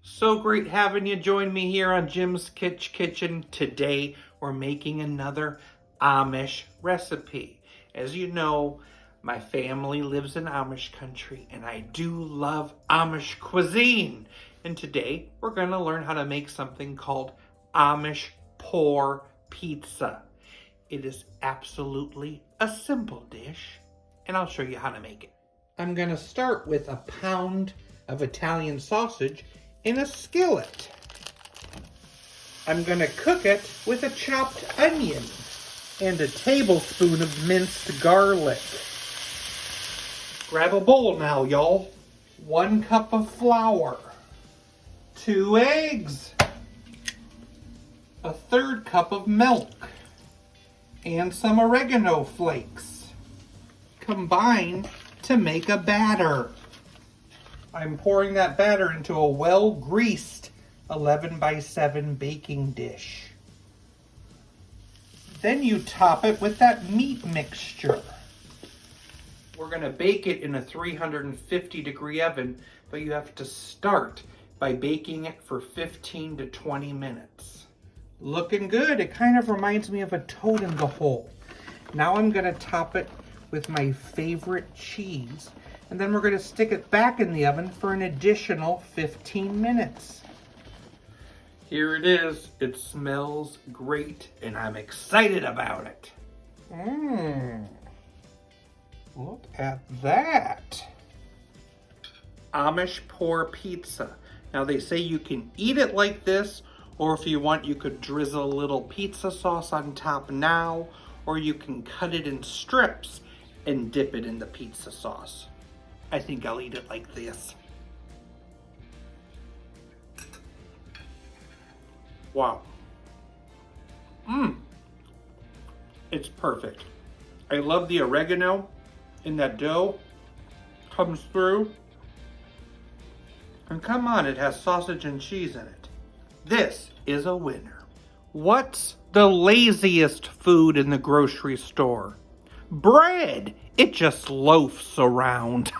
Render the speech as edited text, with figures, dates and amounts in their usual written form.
So great having you join me here on Jim's Kitchen. Today we're making another Amish recipe. As you know, my family lives in Amish country and I do love Amish cuisine. And today we're going to learn how to make something called Amish Pour Pizza. It is absolutely a simple dish and I'll show you how to make it. I'm going to start with a pound of Italian sausage in a skillet. I'm going to cook it with a chopped onion and a tablespoon of minced garlic. Grab a bowl now, y'all. 1 cup of flour, 2 eggs, a 1/3 cup of milk, and some oregano flakes. Combine to make a batter. I'm pouring that batter into a well-greased 11 by 7 baking dish. Then you top it with that meat mixture. We're going to bake it in a 350-degree oven, but you have to start by baking it for 15 to 20 minutes. Looking good. It kind of reminds me of a toad in the hole. Now I'm going to top it with my favorite cheese. And then we're going to stick it back in the oven for an additional 15 minutes. Here it is. It smells great and I'm excited about it. Look at that. Amish Pour Pizza. Now they say you can eat it like this, or if you want you could drizzle a little pizza sauce on top now, or you can cut it in strips and dip it in the pizza sauce. I think I'll eat it like this. Wow. It's perfect. I love the oregano in that dough. Comes through. And come on, it has sausage and cheese in it. This is a winner. What's the laziest food in the grocery store? Bread. It just loafs around.